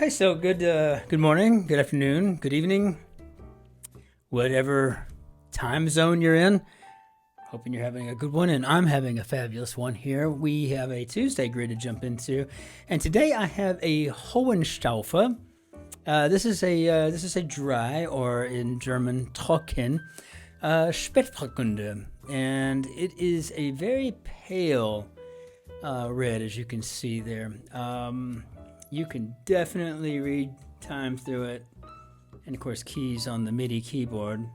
Okay, so good morning, good afternoon, good evening, whatever time zone you're in. Hoping you're having a good one, and I'm having a fabulous one here. We have a Tuesday grid to jump into, and today I have a Hohenstaufe. This is a dry, or in German Trocken, Spätburgunder, and it is a very pale red, as you can see there. You can definitely read time through it, and of course keys on the MIDI keyboard.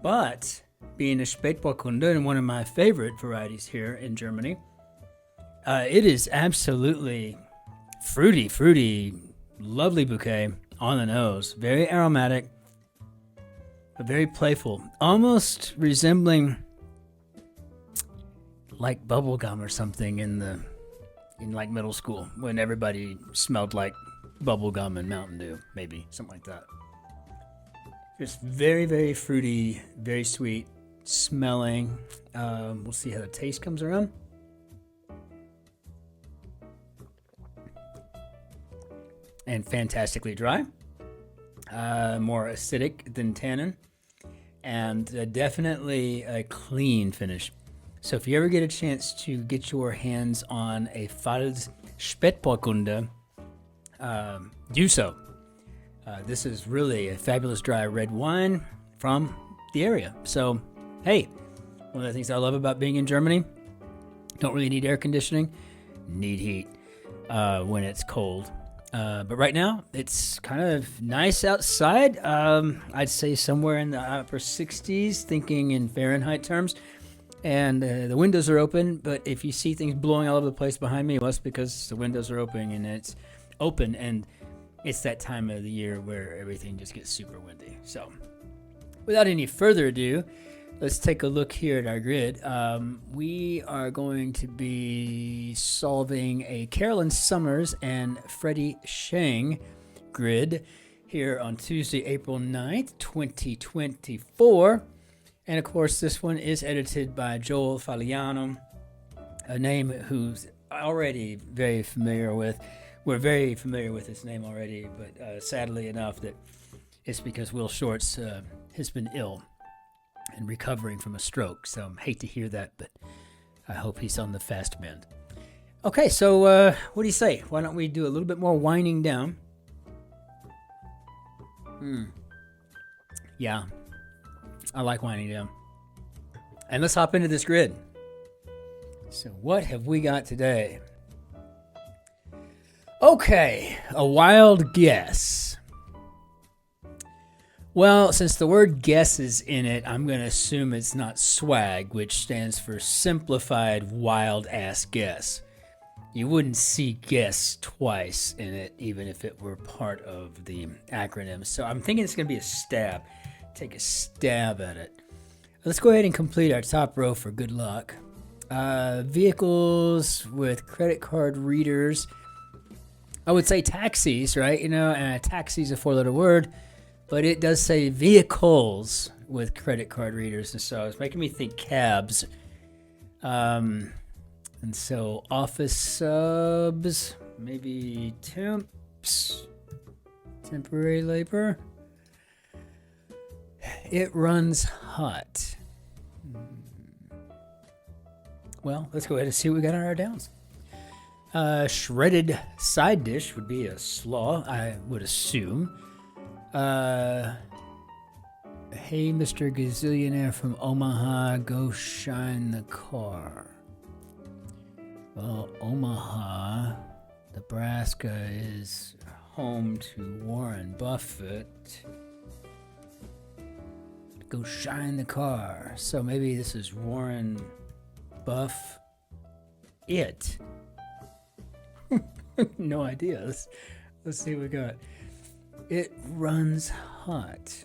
But being a Spätburgunder and one of my favorite varieties here in Germany, it is absolutely fruity, lovely bouquet on the nose. Very aromatic, but very playful, almost resembling like bubblegum or something in like middle school when everybody smelled like bubblegum and Mountain Dew, maybe something like that. Just very fruity, very sweet smelling. We'll see how the taste comes around. And fantastically dry. More acidic than tannin. And definitely a clean finish. So if you ever get a chance to get your hands on a Pfalz Spätburgunder, do so. This is really a fabulous dry red wine from the area. So, hey, one of the things I love about being in Germany, don't really need air conditioning, need heat when it's cold. But right now, it's kind of nice outside. I'd say somewhere in the upper 60s, thinking in Fahrenheit terms. And the windows are open, but if you see things blowing all over the place behind me, well, it's because the windows are open, and it's that time of the year where everything just gets super windy. So without any further ado, let's take a look here at our grid. We are going to be solving a Carolyn Summers and Freddie Sheng grid here on Tuesday, April 9th, 2024. And of course, this one is edited by Joel Fagliano, a name who's already very familiar with. We're very familiar with his name already, but sadly enough that it's because Will Shorts has been ill and recovering from a stroke. So I hate to hear that, but I hope he's on the fast mend. Okay, so what do you say? Why don't we do a little bit more winding down? Yeah. I like winding down. And let's hop into this grid. So what have we got today? Okay, a wild guess. Well, since the word guess is in it, I'm going to assume it's not swag, which stands for simplified wild ass guess. You wouldn't see guess twice in it, even if it were part of the acronym. So I'm thinking it's going to be a stab. Take a stab at it. Let's go ahead and complete our top row for good luck. Vehicles with credit card readers. I would say taxis, right? And a taxi is a four-letter word, but it does say vehicles with credit card readers, and so it's making me think cabs. And so office subs, maybe temps, temporary labor. It runs hot. Well, let's go ahead and see what we got on our downs. Shredded side dish would be a slaw, I would assume. Hey, Mr. Gazillionaire from Omaha, go shine the car. Well, Omaha, Nebraska is home to Warren Buffett. Go shine the car. So maybe this is Warren Buff It. No idea. Let's see what we got. It runs hot.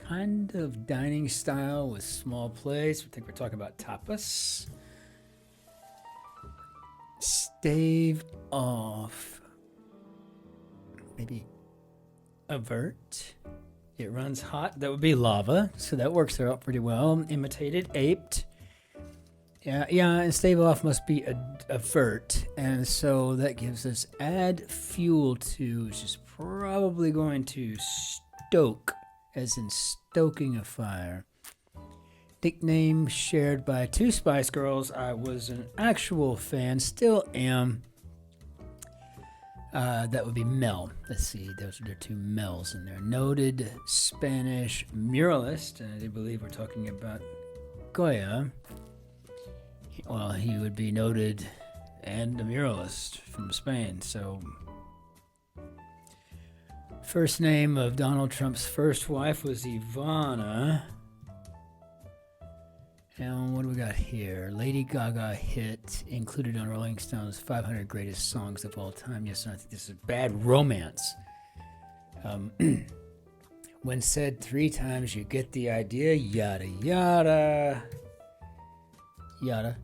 Kind of dining style with small plates. I think we're talking about tapas. Staved off. Maybe avert. It runs hot. That would be lava. So that works out pretty well. Imitated, aped. Yeah, and stave off must be avert, and so that gives us add fuel to, which is probably going to stoke, as in stoking a fire. Nickname shared by 2 Spice Girls. I was an actual fan, still am. That would be Mel. Let's see, those are 2 Mels in there. Noted Spanish muralist, and I do believe we're talking about Goya. Well, he would be noted and a muralist from Spain. So, first name of Donald Trump's first wife was Ivana. And what do we got here? Lady Gaga hit included on Rolling Stone's 500 greatest songs of all time. Yes, and I think this is Bad Romance. When said 3 times, you get the idea. Yada yada. Yada.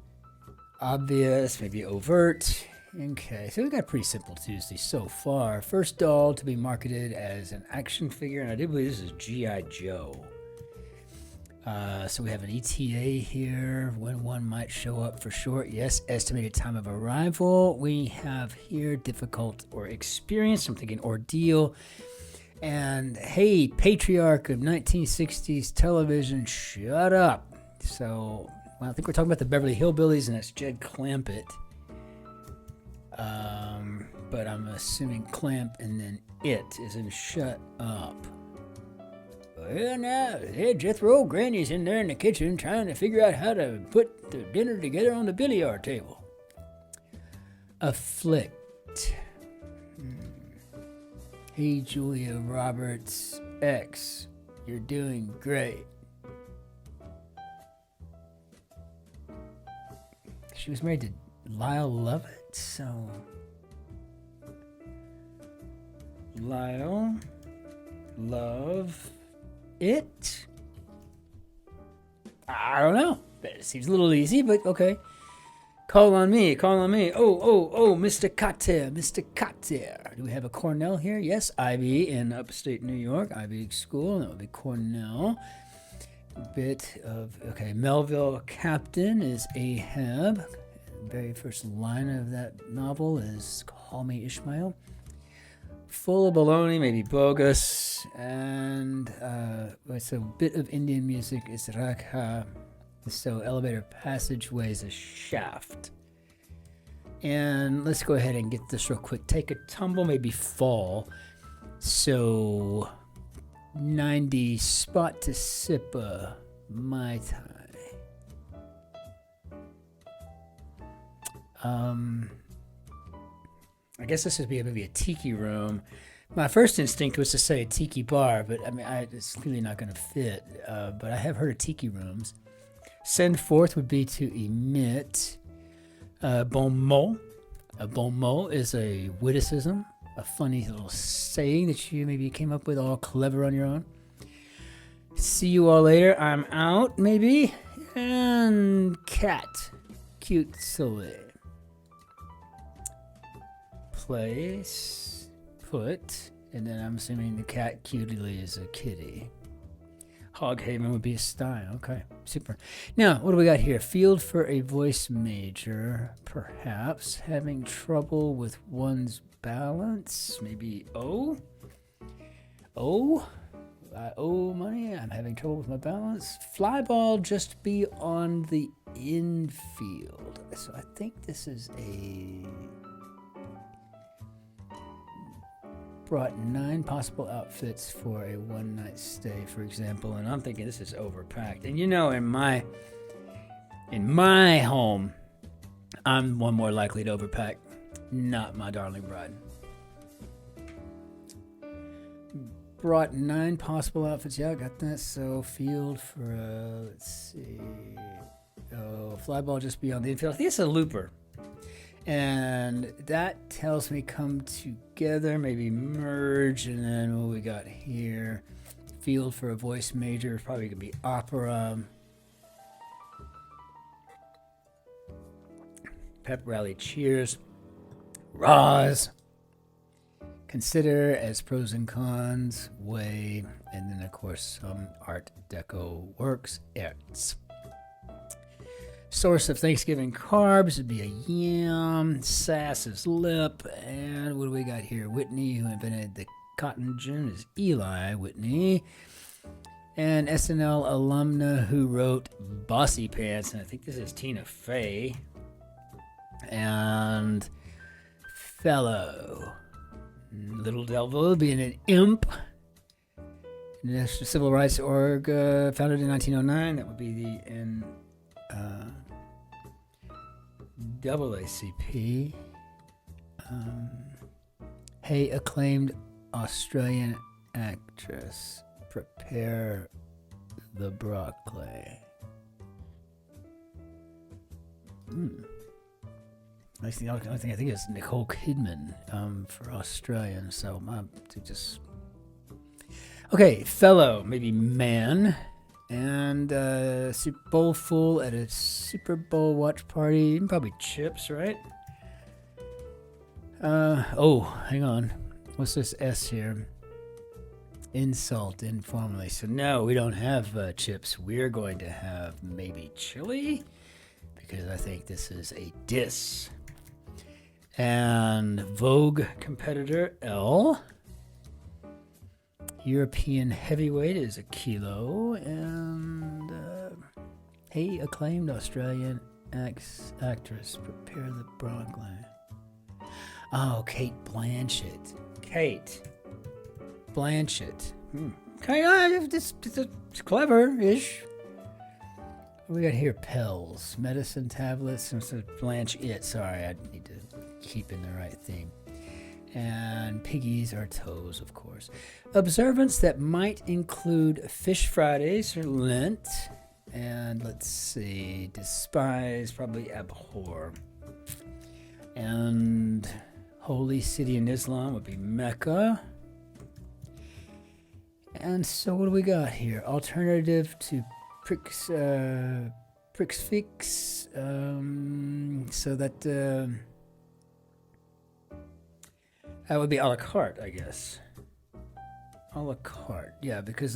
Obvious, maybe overt. Okay, so we got a pretty simple Tuesday so far. First doll to be marketed as an action figure, and I do believe this is G.I. Joe. So we have an ETA here, when one might show up for short. Yes, estimated time of arrival. We have here difficult or experience. I'm thinking ordeal. And hey, patriarch of 1960s television, shut up. So, well, I think we're talking about the Beverly Hillbillies, and it's Jed Clampett. But I'm assuming clamp and then it is in shut up. Well, now, hey, Jethro, Granny's in there in the kitchen trying to figure out how to put the dinner together on the billiard table. Afflict. Hey, Julia Roberts' ex, you're doing great. She was married to Lyle Lovett, so... Lyle, love... it? I don't know. It seems a little easy, but okay. Call on me. Oh, Mr. Cotter. Do we have a Cornell here? Yes, Ivy in upstate New York. Ivy School. That would be Cornell. Bit of, okay, Melville Captain is Ahab. The very first line of that novel is Call Me Ishmael. Full of baloney, maybe bogus, and it's a bit of Indian music is rakha, so elevator passageway is a shaft. And let's go ahead and get this real quick. Take a tumble, maybe fall. So 90 spot to sip a Mai Tai. I guess this would be maybe a tiki room. My first instinct was to say a tiki bar, but I mean, it's clearly not going to fit. But I have heard of tiki rooms. Send forth would be to emit. Bon mot. A bon mot is a witticism, a funny little saying that you maybe came up with all clever on your own. See you all later. I'm out, maybe. And cat. Cute silly. Place, put, and then I'm assuming the cat cutely is a kitty. Hoghaven would be a style. Okay, super. Now, what do we got here? Field for a voice major, perhaps. Having trouble with one's balance. Maybe I owe money. I'm having trouble with my balance. Fly ball just be on the infield. So I think this is a... Brought 9 possible outfits for a one-night stay, for example, and I'm thinking this is overpacked. And you know, in my home, I'm one more likely to overpack, not my darling bride. Brought 9 possible outfits. Yeah, I got that. So field for let's see. Oh, fly ball just beyond the infield. I think it's a looper. And that tells me come together, maybe merge, and then what we got here, field for a voice major, probably going to be opera. Pep rally cheers. Raws. Consider as pros and cons, way, and then of course some art deco works. Arts. Source of Thanksgiving carbs would be a yam. Sass is lip. And what do we got here? Whitney, who invented the cotton gin, is Eli Whitney. And SNL alumna who wrote Bossy Pants, and I think this is Tina Fey. And fellow. Little Devil being an imp. National Civil Rights Org, founded in 1909. That would be the NAACP. Hey, acclaimed Australian actress, prepare the broccoli. The only thing I think is Nicole Kidman for Australian. So to just okay, fellow, maybe man, and Super Bowl full at a Super Bowl watch party. Probably chips, right? Hang on. What's this S here? Insult informally. So no, we don't have chips. We're going to have maybe chili, because I think this is a diss. And Vogue competitor L. European heavyweight is a kilo. And hey, acclaimed Australian actress, prepare the broccoli. Oh, Kate Blanchett. Kate Blanchett. Okay, it's clever-ish. What we got here? Pills, medicine tablets, and so blanch it. Sorry, I need to keep in the right thing. And piggies are toes, of course. Observance that might include Fish Fridays or Lent. And let's see, despise, probably abhor. And holy city in Islam would be Mecca. And so what do we got here? Alternative to prix fixe. So that that would be a la carte, I guess. A la carte, yeah, because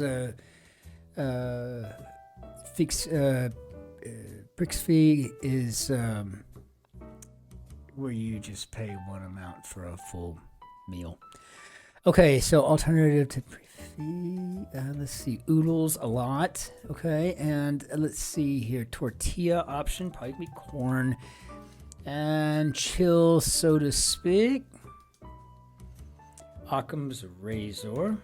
prix fee is where you just pay one amount for a full meal. Okay, so alternative to prix fee, let's see, oodles a lot. Okay, and let's see here, tortilla option, probably be corn, and chill, so to speak. Occam's razor.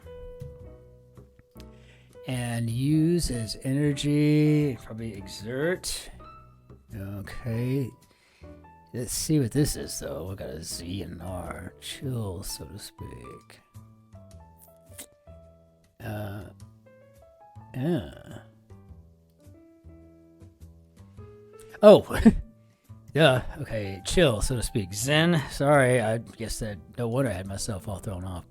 And use as energy, probably exert. Okay. Let's see what this is, though. We got a Z and an R. Chill, so to speak. Yeah. Oh. Yeah, okay. Chill, so to speak. Zen. Sorry, I guess that no wonder I had myself all thrown off.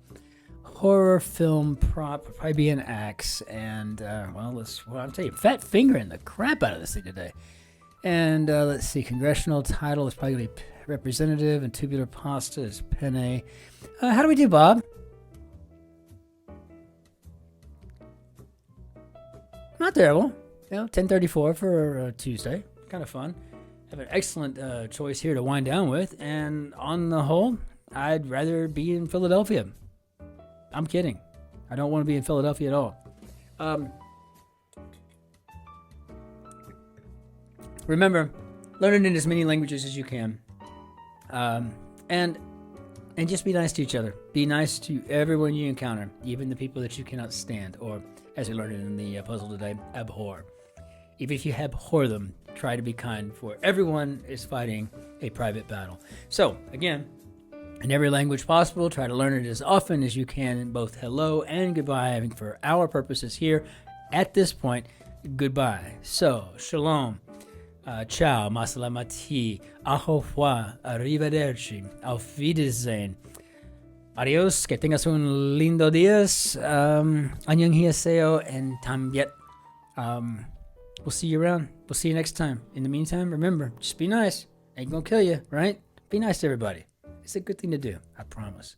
Horror film prop, probably be an axe, and well, I'll tell you, fat fingering the crap out of this thing today. And let's see, congressional title is probably gonna be representative, and tubular pasta is penne. How do we do, Bob? Not terrible. 10:34 for Tuesday. Kind of fun. Have an excellent choice here to wind down with, and on the whole, I'd rather be in Philadelphia. I'm kidding. I don't want to be in Philadelphia at all. Remember, learn it in as many languages as you can. And just be nice to each other. Be nice to everyone you encounter, even the people that you cannot stand, or, as we learned in the puzzle today, abhor. Even if you abhor them, try to be kind, for everyone is fighting a private battle. So, again, in every language possible, try to learn it as often as you can in both hello and goodbye. I think for our purposes here, at this point, goodbye. So, shalom, ciao, masalamati, au revoir, arrivederci, auf Wiedersehen, adios, que tengas un lindo días, annyeonghaseyo, and tambiet. We'll see you around. We'll see you next time. In the meantime, remember, just be nice. Ain't gonna kill you, right? Be nice to everybody. It's a good thing to do, I promise.